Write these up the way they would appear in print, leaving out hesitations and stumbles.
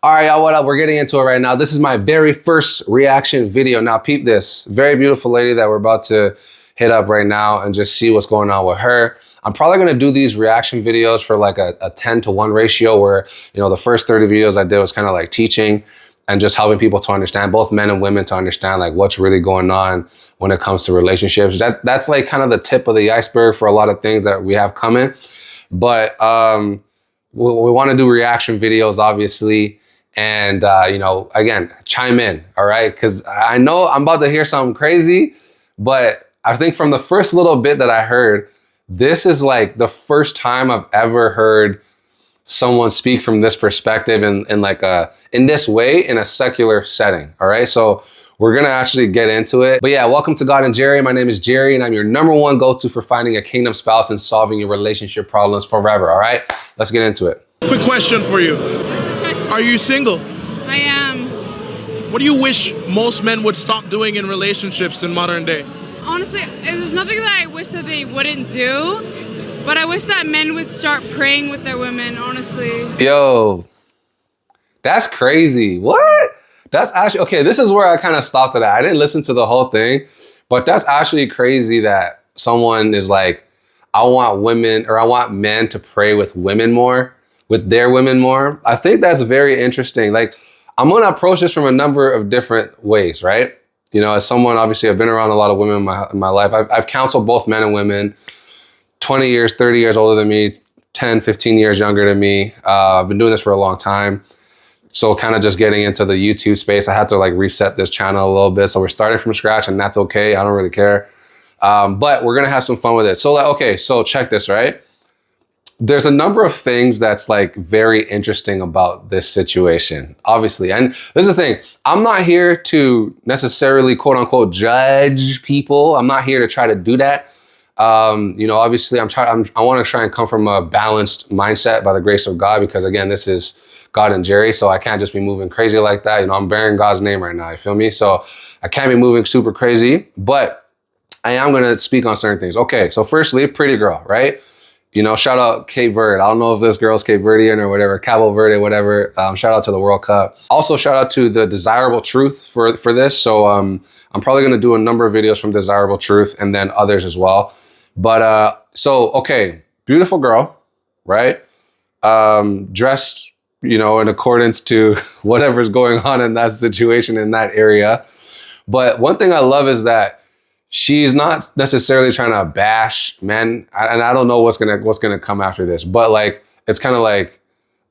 All right, y'all, what up? We're getting into it right now. This is my very first reaction video. Now, peep this. Very beautiful lady that we're about to hit up right now and just see what's going on with her. I'm probably going to do these reaction videos for like a 10-to-1 ratio where, the first 30 videos I did was kind of like teaching and just helping people to understand, both men and women, to understand like what's really going on when it comes to relationships. That's like kind of the tip of the iceberg for a lot of things that we have coming. But we want to do reaction videos, obviously. And, again, chime in, all right? Because I know I'm about to hear something crazy, but I think from the first little bit that I heard, this is like the first time I've ever heard someone speak from this perspective in this way in a secular setting, all right? So we're gonna actually get into it. But yeah, welcome to God and Jerry. My name is Jerry, and I'm your #1 go-to for finding a kingdom spouse and solving your relationship problems forever, all right? Let's get into it. Quick question for you. Are you single? I am. What do you wish most men would stop doing in relationships in modern day? Honestly, there's nothing that I wish that they wouldn't do, but I wish that men would start praying with their women, honestly. Yo, that's crazy. What? That's actually, okay, this is where I kind of stopped at. I didn't listen to the whole thing, but that's actually crazy that someone is like, I want men to pray with women more, with their women more. I think that's very interesting. Like, I'm going to approach this from a number of different ways, right? As someone, obviously, I've been around a lot of women in my life. I've counseled both men and women, 20 years, 30 years older than me, 10, 15 years younger than me. I've been doing this for a long time. So kind of just getting into the YouTube space, I had to like reset this channel a little bit. So we're starting from scratch, and that's okay. I don't really care. But we're going to have some fun with it. So so check this, right? There's a number of things that's like very interesting about this situation, obviously. And this is the thing. I'm not here to necessarily, quote unquote, judge people. I'm not here to try to do that. Obviously I want to try and come from a balanced mindset by the grace of God, because again, this is God and Jerry. So I can't just be moving crazy like that. I'm bearing God's name right now. You feel me? So I can't be moving super crazy, but I am going to speak on certain things. Okay. So firstly, pretty girl, right? Shout out Cape Verde. I don't know if this girl's Cape Verdean or whatever, Cabo Verde, whatever. Shout out to the World Cup. Also, shout out to the Desirable Truth for this. So I'm probably going to do a number of videos from Desirable Truth and then others as well. But okay, beautiful girl, right? Dressed, in accordance to whatever's going on in that situation in that area. But one thing I love is that she's not necessarily trying to bash men, and I don't know what's gonna come after this, but like it's kind of like,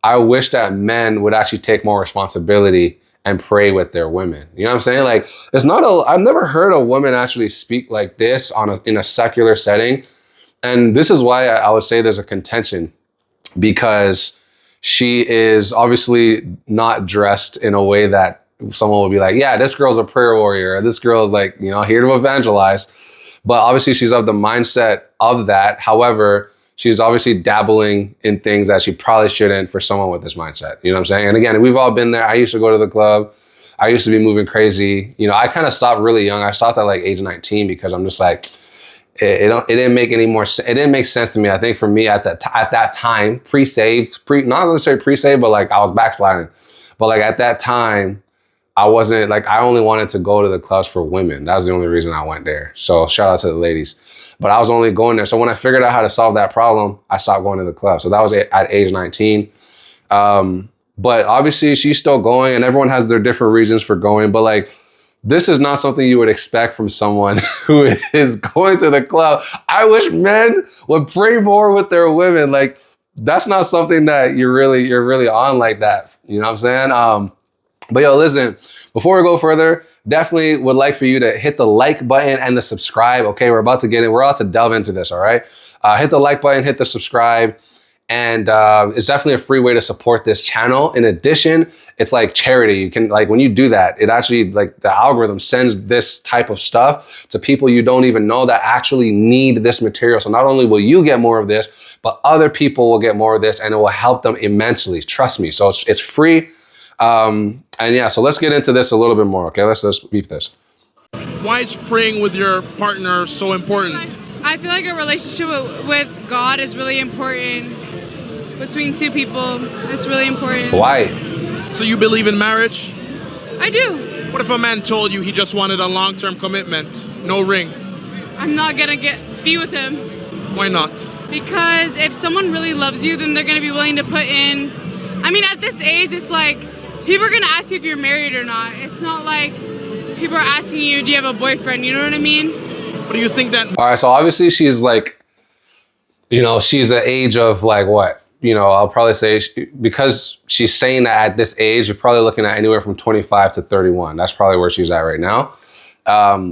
I wish that men would actually take more responsibility and pray with their women. You know what I'm saying? Like, I've never heard a woman actually speak like this in a secular setting, and this is why I would say there's a contention, because she is obviously not dressed in a way that someone would be like, yeah, this girl's a prayer warrior, or this girl is like, here to evangelize. But obviously she's of the mindset of that. However, she's obviously dabbling in things that she probably shouldn't for someone with this mindset. You know what I'm saying? And again, we've all been there. I used to go to the club. I used to be moving crazy. I kind of stopped really young. I stopped at like age 19 because I'm just like, it didn't make any more sense. It didn't make sense to me. I think for me at that time, not necessarily pre-saved, but like I was backsliding. But like at that time, I only wanted to go to the clubs for women. That was the only reason I went there. So shout out to the ladies. But I was only going there. So when I figured out how to solve that problem, I stopped going to the club. So that was at age 19. But obviously she's still going, and everyone has their different reasons for going. But like, this is not something you would expect from someone who is going to the club. I wish men would pray more with their women. Like, that's not something that you're really on like that. You know what I'm saying? But yo, listen, before we go further, definitely would like for you to hit the like button and the subscribe. Okay, we're about to delve into this, all right? Hit the like button, hit the subscribe, and it's definitely a free way to support this channel. In addition, it's like charity. You can, like, when you do that, it actually, like, the algorithm sends this type of stuff to people you don't even know that actually need this material. So not only will you get more of this, but other people will get more of this, and it will help them immensely. Trust me. So it's free. And yeah, so let's get into this a little bit more. Okay, let's beep this. Why is praying with your partner so important? I feel like a relationship with God is really important between two people. It's really important. Why? So you believe in marriage? I do. What if a man told you he just wanted a long-term commitment, no ring? I'm not gonna be with him. Why not? Because if someone really loves you, then they're gonna be willing to put in. I mean, at this age, it's like people are gonna ask you if you're married or not. It's not like people are asking you, do you have a boyfriend? You know what I mean? But do you think that All right, so obviously she's like, you know, she's the age of like what? You know, I'll probably say because she's saying that at this age, you're probably looking at anywhere from 25 to 31. That's probably where she's at right now,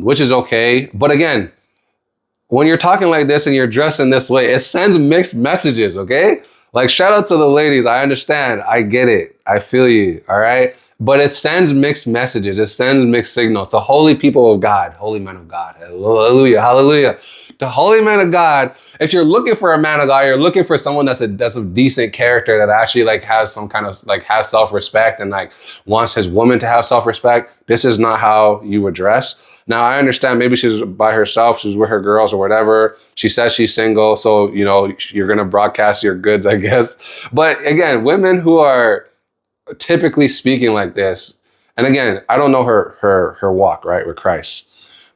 which is okay. But again, when you're talking like this and you're dressed in this way, it sends mixed messages, okay? Like, shout out to the ladies. I understand. I get it. I feel you, all right? But it sends mixed messages. It sends mixed signals to holy people of God, holy men of God. Hallelujah, hallelujah. The holy man of God, if you're looking for a man of God, you're looking for someone that's a decent character that actually like has some kind of like has self-respect and like wants his woman to have self-respect. This is not how you would dress. Now, I understand maybe she's by herself, she's with her girls or whatever. She says she's single, so, you know, you're going to broadcast your goods, I guess. But again, women who are typically speaking like this, and again, I don't know her walk, right, with Christ,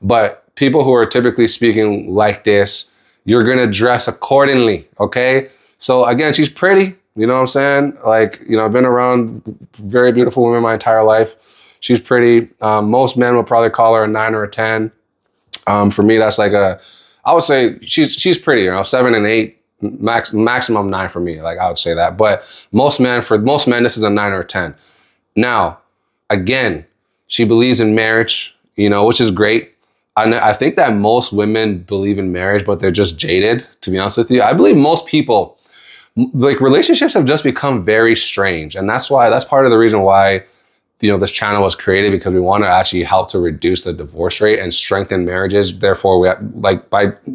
but people who are typically speaking like this, you're going to dress accordingly, okay? So again, she's pretty, you know what I'm saying? Like, you know, I've been around very beautiful women my entire life. She's pretty. Most men will probably call her a 9 or a 10. For me, that's like I would say she's pretty, you know, 7 and 8, maximum 9 for me. Like I would say that. But for most men, this is a 9 or a 10. Now, again, she believes in marriage, you know, which is great. I think that most women believe in marriage, but they're just jaded, to be honest with you. I believe most people, like relationships have just become very strange. And that's part of the reason why, you know, this channel was created, because we want to actually help to reduce the divorce rate and strengthen marriages. Therefore, we have, like,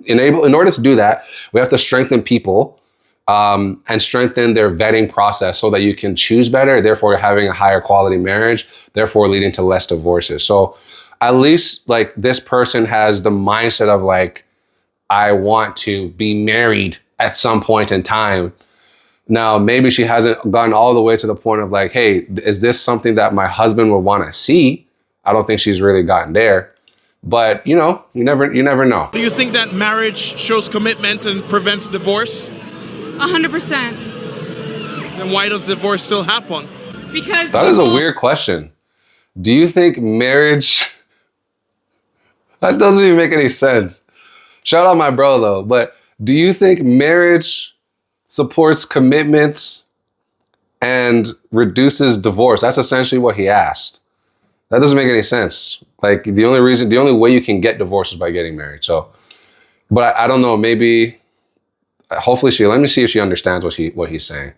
in order to do that, we have to strengthen people and strengthen their vetting process so that you can choose better. Therefore, having a higher quality marriage, therefore leading to less divorces. So at least like this person has the mindset of like, I want to be married at some point in time. Now, maybe she hasn't gone all the way to the point of like, hey, is this something that my husband would want to see? I don't think she's really gotten there. But, you know, you never know. Do you think that marriage shows commitment and prevents divorce? 100%. Then why does divorce still happen? Because that is a weird question. Do you think marriage... That doesn't even make any sense. Shout out my bro though. But do you think marriage supports commitment and reduces divorce? That's essentially what he asked. That doesn't make any sense. Like the only way you can get divorced is by getting married. So, but I don't know, maybe, hopefully let me see if she understands what he's saying.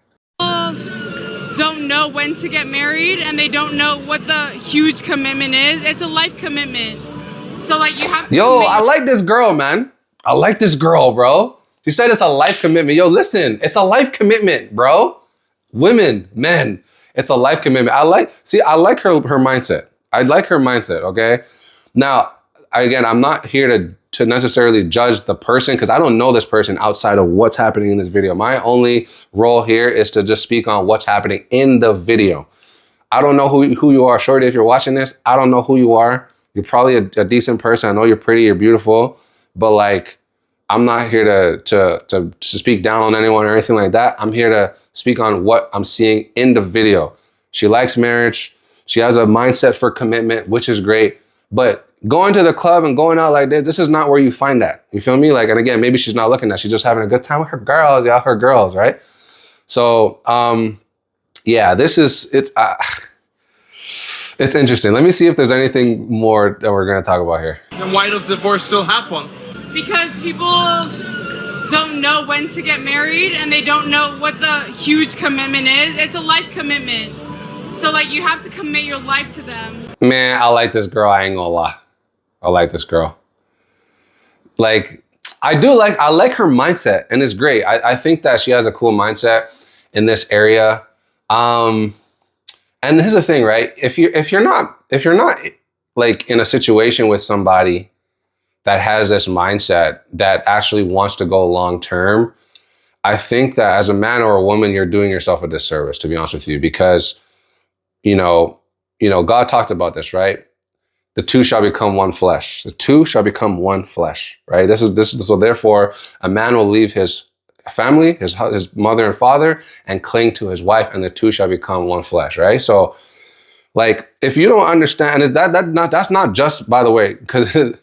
Don't know when to get married and they don't know what the huge commitment is. It's a life commitment. So like you have to I like this girl, man. I like this girl, bro. She said it's a life commitment. Yo, listen, it's a life commitment, bro. Women, men, it's a life commitment. I like her mindset. I like her mindset, okay? Now, again, I'm not here to necessarily judge the person because I don't know this person outside of what's happening in this video. My only role here is to just speak on what's happening in the video. I don't know who you are, Shorty. If you're watching this, I don't know who you are. You're probably a decent person. I know you're pretty, you're beautiful, but like, I'm not here to speak down on anyone or anything like that. I'm here to speak on what I'm seeing in the video. She likes marriage. She has a mindset for commitment, which is great. But going to the club and going out like this is not where you find that. You feel me? Like, and again, maybe she's not looking at, she's just having a good time with her girls, y'all, her girls, right? So, yeah, it's interesting. Let me see if there's anything more that we're going to talk about here. Then why does divorce still happen? Because people don't know when to get married and they don't know what the huge commitment is. It's a life commitment. So like you have to commit your life to them. Man, I like this girl. I ain't gonna lie. I like this girl. Like, I like her mindset and it's great. I think that she has a cool mindset in this area. And here's the thing, right? If you're not like in a situation with somebody that has this mindset that actually wants to go long term, I think that as a man or a woman, you're doing yourself a disservice, to be honest with you, because God talked about this, right? The two shall become one flesh. The two shall become one flesh, right? This is so therefore a man will leave his family, his mother and father, and cling to his wife, and the two shall become one flesh, right? So, like, if you don't understand, that's not just, by the way, because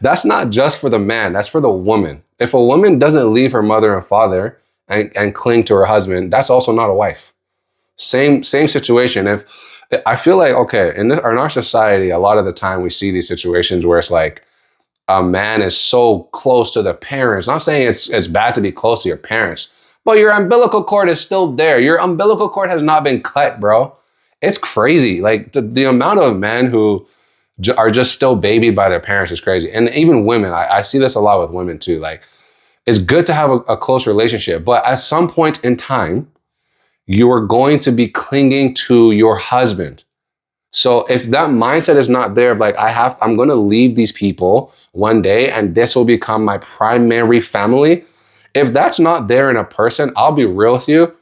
that's not just for the man, that's for the woman. If a woman doesn't leave her mother and father and cling to her husband, that's also not a wife. Same situation. If I feel like, okay, in our society, a lot of the time we see these situations where it's like a man is so close to the parents. Not saying it's bad to be close to your parents, but your umbilical cord is still there. Your umbilical cord has not been cut, bro. It's crazy. Like the amount of men who are just still babied by their parents is crazy. And even women, I see this a lot with women too. Like, it's good to have a close relationship, but at some point in time, you are going to be clinging to your husband. So if that mindset is not there, of like, I'm going to leave these people one day and this will become my primary family. If that's not there in a person, I'll be real with you.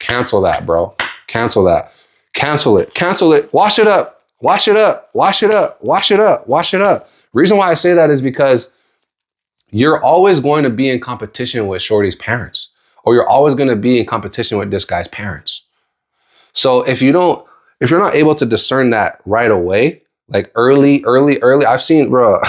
Cancel that, bro. Cancel that. Cancel it. Cancel it. Wash it up. Wash it up. Wash it up. Wash it up. Wash it up. Reason why I say that is because you're always going to be in competition with Shorty's parents, or you're always going to be in competition with this guy's parents. So if you're not able to discern that right away, like early, I've seen, bro,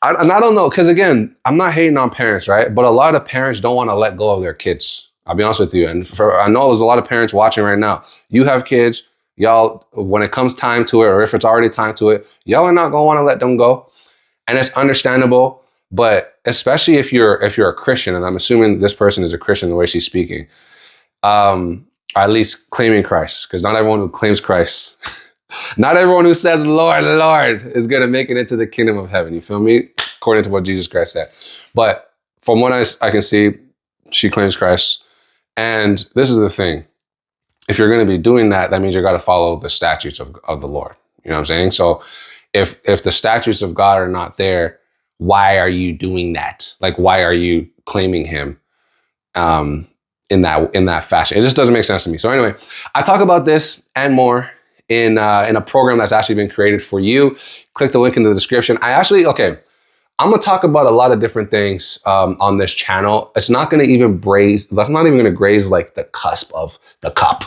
I don't know. Cause again, I'm not hating on parents, right? But a lot of parents don't want to let go of their kids. I'll be honest with you. And I know there's a lot of parents watching right now. You have kids, y'all, when it comes time to it, or if it's already time to it, y'all are not going to want to let them go. And it's understandable. But especially if you're a Christian, and I'm assuming this person is a Christian the way she's speaking, at least claiming Christ, because not everyone who claims Christ, not everyone who says Lord, Lord is going to make it into the kingdom of heaven. You feel me? According to what Jesus Christ said. But from what I can see, she claims Christ. And this is the thing. If you're going to be doing that, that means you got to follow the statutes of the Lord. You know what I'm saying? So if the statutes of God are not there, why are you doing that? Like, why are you claiming him in that fashion? It just doesn't make sense to me. So anyway, I talk about this and more in a program that's actually been created for you. Click the link in the description. I'm going to talk about a lot of different things on this channel. It's not going to even that's not even going to graze like the cusp of the cup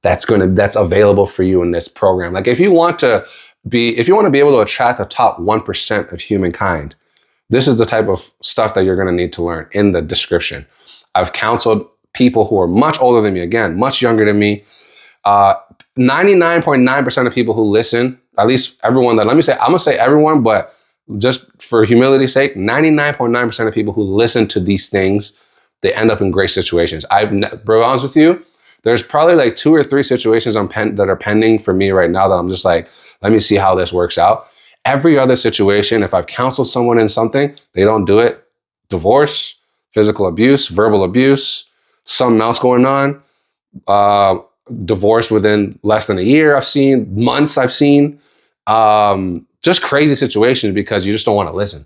that's available for you in this program. Like, if you want to be able to attract the top 1% of humankind, this is the type of stuff that you're going to need to learn in the description. I've counseled people who are much older than me, again, much younger than me. 99.9% of people who listen, at least everyone that, I'm going to say everyone, but just for humility's sake, 99.9% of people who listen to these things, they end up in great situations. Bro, honest with you, there's probably like 2 or 3 situations that are pending for me right now that I'm just like, let me see how this works out. Every other situation, if I've counseled someone in something, they don't do it. Divorce, physical abuse, verbal abuse, something else going on. Divorce within less than a year, I've seen. Months, I've seen. Just crazy situations because you just don't want to listen.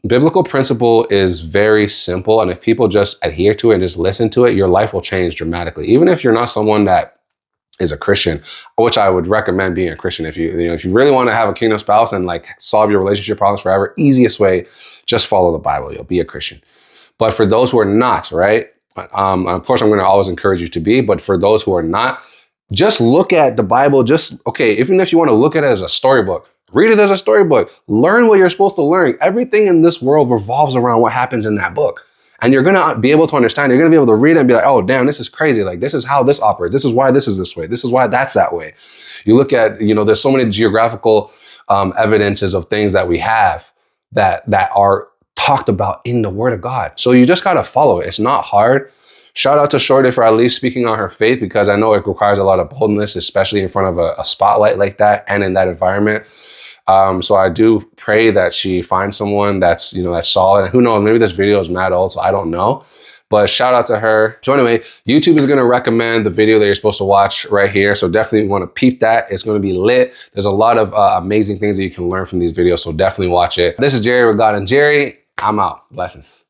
Biblical principle is very simple. And if people just adhere to it and just listen to it, your life will change dramatically. Even if you're not someone that is a Christian, which I would recommend being a Christian. If you really want to have a kingdom spouse and like solve your relationship problems forever, easiest way, just follow the Bible. You'll be a Christian. But for those who are not, right? Of course, I'm going to always encourage you to be, but for those who are not, just look at the Bible. Even if you want to look at it as a storybook, read it as a storybook, learn what you're supposed to learn. Everything in this world revolves around what happens in that book. And you're going to be able to understand. You're going to be able to read it and be like, oh, damn, this is crazy. Like, this is how this operates. This is why this is this way. This is why that's that way. You look at, there's so many geographical evidences of things that we have that are talked about in the Word of God. So you just got to follow it. It's not hard. Shout out to Shorty for at least speaking on her faith, because I know it requires a lot of boldness, especially in front of a spotlight like that and in that environment. So I do pray that she finds someone that's solid. And who knows, maybe this video is mad old, so I don't know. But shout out to her. So anyway, YouTube is going to recommend the video that you're supposed to watch right here. So definitely want to peep that. It's going to be lit. There's a lot of amazing things that you can learn from these videos. So definitely watch it. This is Jerry with God and Jerry. I'm out. Blessings.